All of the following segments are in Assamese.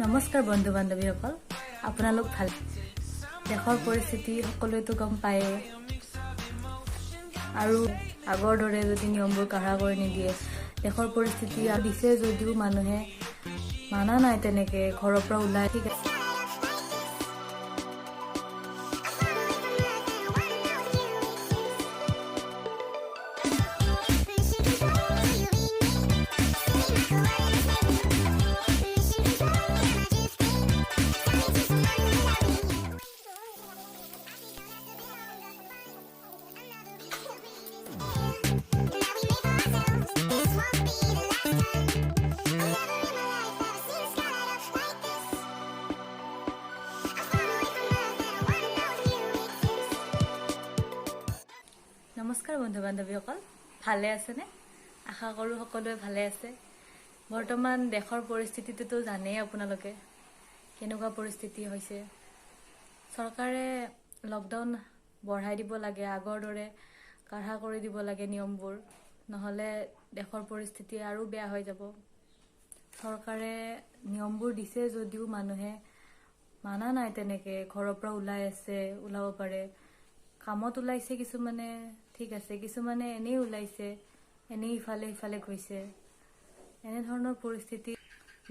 নমস্কাৰ বন্ধু বান্ধৱীসকল, আপোনালোক ভাল? দেশৰ পৰিস্থিতি সকলোৱেতো গম পায়ে, আৰু আগৰ দৰে যদি নিয়মবোৰ কাঢ়া কৰি নিদিয়ে, দেশৰ পৰিস্থিতি দিছে যদিও মানুহে মানা নাই, তেনেকে ঘৰৰ পৰা ওলাই। ঠিক আছে, নমস্কাৰ বন্ধু বান্ধৱীসকল, ভালে আছেনে? আশা কৰোঁ সকলোৱে ভালে আছে। বৰ্তমান দেশৰ পৰিস্থিতিটোতো জানেই আপোনালোকে কেনেকুৱা পৰিস্থিতি হৈছে। চৰকাৰে লকডাউন বঢ়াই দিব লাগে, আগৰ দৰে কাঢ়া কৰি দিব লাগে নিয়মবোৰ, নহ'লে দেশৰ পৰিস্থিতি আৰু বেয়া হৈ যাব। চৰকাৰে নিয়মবোৰ দিছে যদিও মানুহে মানা নাই, তেনেকে ঘৰৰ পৰা ওলাই আছে, ওলাব পাৰে। কামত ওলাইছে কিছুমানে, ঠিক আছে, কিছুমানে এনেই ওলাইছে, এনেই ইফালে সিফালে গৈছে। এনেধৰণৰ পৰিস্থিতি,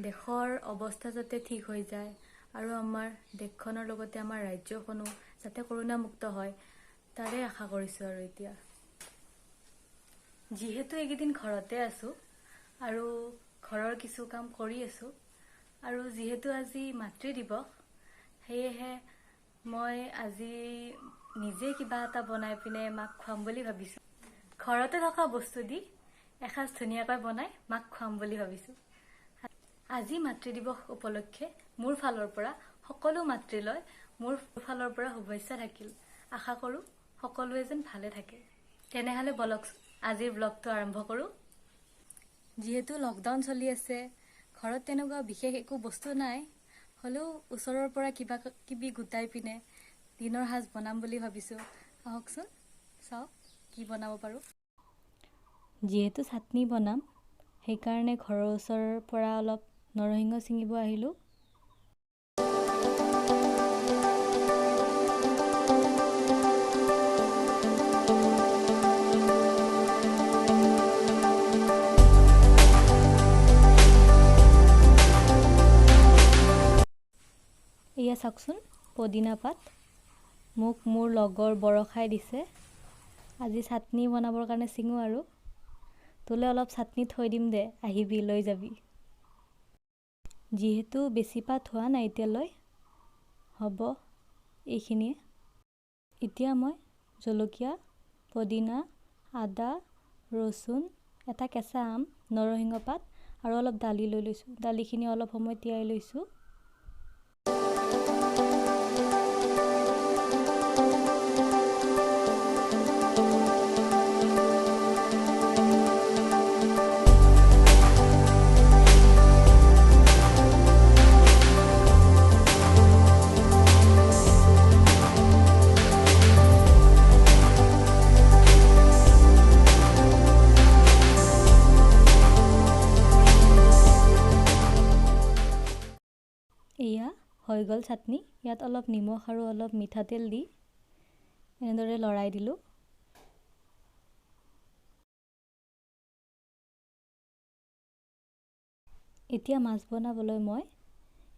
দেশৰ অৱস্থা যাতে ঠিক হৈ যায় আৰু আমাৰ দেশখনৰ লগতে আমাৰ ৰাজ্যখনো যাতে কৰোণামুক্ত হয়, তাৰে আশা কৰিছোঁ। আৰু এতিয়া যিহেতু এইকেইদিন ঘৰতে আছোঁ আৰু ঘৰৰ কিছু কাম কৰি আছোঁ, আৰু যিহেতু আজি মাতৃ দিৱস, সেয়েহে মই আজি নিজে কিবা এটা বনাই পিনে মাক খুৱাম বুলি ভাবিছোঁ। ঘৰতে থকা বস্তু দি এসাঁজ ধুনীয়াকৈ বনাই মাক খুৱাম বুলি ভাবিছোঁ। আজি মাতৃ দিৱস উপলক্ষে মোৰ ফালৰ পৰা সকলো মাতৃলৈ মোৰ ফালৰ পৰা শুভেচ্ছা থাকিল। আশা কৰোঁ সকলোৱে যেন ভালে থাকে। তেনেহ'লে বলকচোন আজিৰ ব্লগটো আৰম্ভ কৰোঁ। যিহেতু লকডাউন চলি আছে, ঘৰত তেনেকুৱা বিশেষ একো বস্তু নাই, হ'লেও ওচৰৰ পৰা কিবা কিবি গোটাই পিনে দিনৰ সাজ বনাম বুলি ভাবিছোঁ। আহকচোন চাওক কি বনাব পাৰোঁ। যিহেতু চাটনি বনাম, সেইকাৰণে ঘৰৰ ওচৰৰ পৰা অলপ নৰসিংহ ছিঙিব আহিলোঁ। এয়া চাওকচোন, পদিনা পাত মোক মোৰ লগৰ বৰষাই দিছে। আজি চাটনি বনাবৰ কাৰণে ছিঙো, আৰু তোলে অলপ চাটনি থৈ দিম দে, আহিবি লৈ যাবি। যিহেতু বেছি পাত হোৱা নাই এতিয়ালৈ, হ'ব এইখিনিয়ে। এতিয়া মই জলকীয়া, পদিনা, আদা, ৰচুন, এটা কেঁচা আম, নৰসিংহ পাত আৰু অলপ দালি লৈ লৈছোঁ। দালিখিনি অলপ সময় তিয়াই লৈছোঁ। এয়া হৈ গ'ল চাটনি। ইয়াত অলপ নিমখ আৰু অলপ মিঠাতেল দি এনেদৰে লৰাই দিলোঁ। এতিয়া মাছ বনাবলৈ মই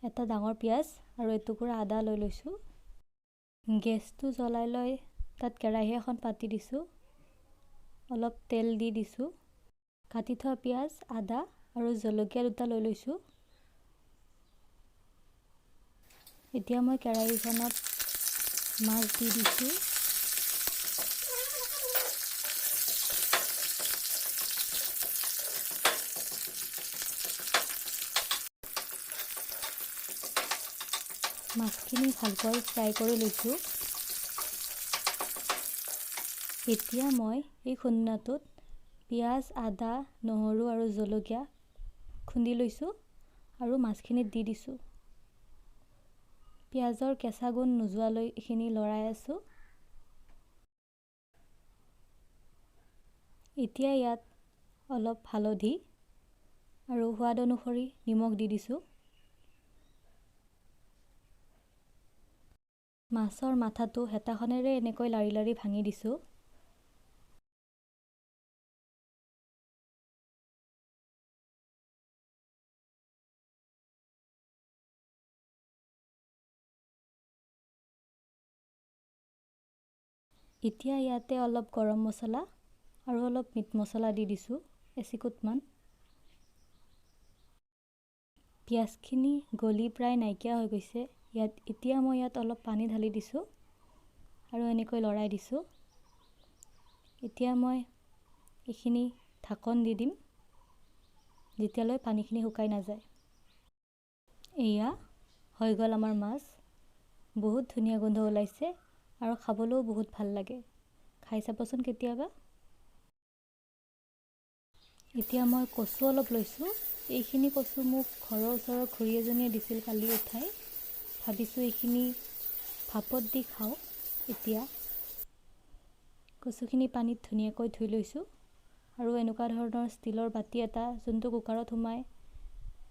এটা ডাঙৰ পিঁয়াজ আৰু এটুকুৰা আদা লৈ লৈছোঁ। গেছটো জ্বলাই লৈ তাত কেৰাহী এখন পাতি দিছোঁ। অলপ তেল দি দিছোঁ। কাটি থোৱা পিঁয়াজ, আদা আৰু জলকীয়া দুটা লৈ লৈছোঁ। এতিয়া মই কেৰাহীখনত মাছ দি দিছোঁ। মাছখিনি ভালকৈ ফ্ৰাই কৰি লৈছোঁ। এতিয়া মই এই খুন্দনাটোত পিঁয়াজ, আদা, নহৰু আৰু জলকীয়া খুন্দি লৈছোঁ আৰু মাছখিনিত দি দিছোঁ। পিঁয়াজৰ কেঁচা গোন্ধ নোযোৱালৈ এইখিনি লৰাই আছোঁ। এতিয়া ইয়াত অলপ হালধি আৰু সোৱাদ অনুসৰি নিমখ দি দিছোঁ। মাছৰ মাথাটো হেতাখনেৰে এনেকৈ লাৰি লাৰি ভাঙি দিছোঁ। এতিয়া ইয়াতে অলপ গৰম মছলা আৰু অলপ মিট মছলা দি দিছোঁ এচিকুটমান। পিঁয়াজখিনি গলি প্ৰায় নাইকিয়া হৈ গৈছে। এতিয়া মই ইয়াত অলপ পানী ঢালি দিছোঁ আৰু এনেকৈ লৰাই দিছোঁ। এতিয়া মই এইখিনি ঢাকন দি দিম যেতিয়ালৈ পানীখিনি শুকাই নাযায়। এয়া হৈ গ'ল আমাৰ মাছ। বহুত ধুনীয়া গোন্ধ ওলাইছে আৰু খাবলৈও বহুত ভাল লাগে। খাই চাবচোন কেতিয়াবা। এতিয়া মই কচু অলপ লৈছোঁ। এইখিনি কচু মোক ঘৰৰ ওচৰৰ খুৰী এজনীয়ে দিছিল কালি উঠাই। ভাবিছোঁ এইখিনি ভাপত দি খাওঁ। এতিয়া কচুখিনি পানীত ধুনীয়াকৈ ধুই লৈছোঁ আৰু এনেকুৱা ধৰণৰ ষ্টিলৰ বাতি এটা, যোনটো কুকাৰত সোমায়,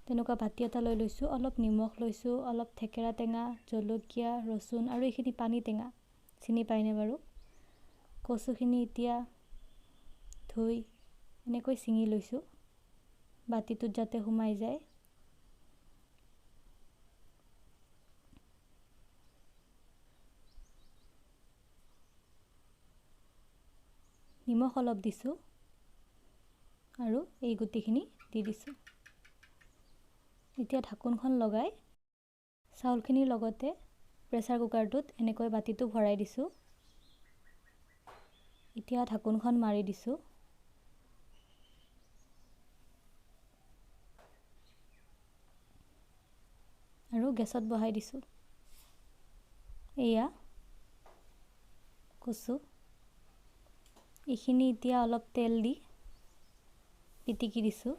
তেনেকুৱা বাতি এটা লৈ লৈছোঁ। অলপ নিমখ লৈছোঁ, অলপ থেকেৰা টেঙা, জলকীয়া, ৰচুন আৰু এইখিনি পানী টেঙা। চিনি পায়নে বাৰু? কচুখিনি এতিয়া ধুই এনেকৈ ছিঙি লৈছোঁ, বাতিটোত যাতে সোমাই যায়। নিমখ অলপ দিছোঁ আৰু এই গুটিখিনি দি দিছোঁ। এতিয়া ঢাকোনখন লগাই চাউলখিনিৰ লগতে প্ৰেছাৰ কুকাৰটোত এনেকৈ বাতিটো ভৰাই দিছোঁ। এতিয়া ঢাকোনখন মাৰি দিছোঁ। আৰু গেছত বহাই দিছোঁ। এয়া কচু। এইখিনি এতিয়া অলপ তেল দি পিটিকি দিছোঁ।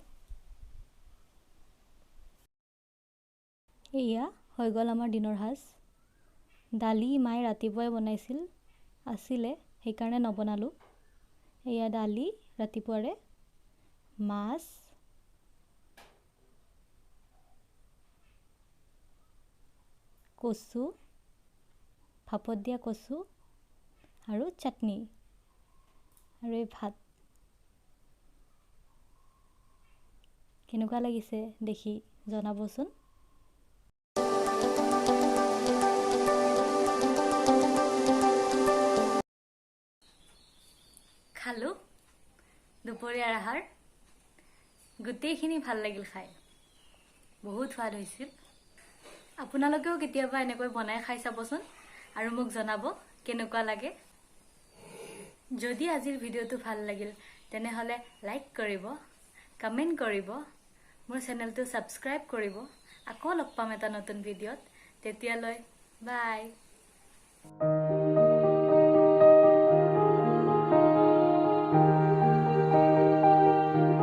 এয়া হৈ গ'ল আমাৰ দিনৰ সাজ। দালি মায়ে ৰাতিপুৱাই বনাইছিল, আছিলে, সেইকাৰণে নবনালোঁ। এয়া দালি ৰাতিপুৱাৰে, মাছ, কচু, ভাপত দিয়া কচু আৰু চাটনি আৰু এই ভাত। কেনেকুৱা লাগিছে দেখি জনাবচোন। খালোঁ দুপৰীয়াৰ আহাৰ। গোটেইখিনি ভাল লাগিল খাই, বহুত সোৱাদ হৈছিল। আপোনালোকেও কেতিয়াবা এনেকৈ বনাই খাই চাবচোন আৰু মোক জনাব কেনেকুৱা লাগে। যদি আজিৰ ভিডিঅ'টো ভাল লাগিল তেনেহ'লে লাইক কৰিব, কমেণ্ট কৰিব, মোৰ চেনেলটো ছাবস্ক্ৰাইব কৰিব। আকৌ লগ পাম এটা নতুন ভিডিঅ'ত। তেতিয়ালৈ বাই।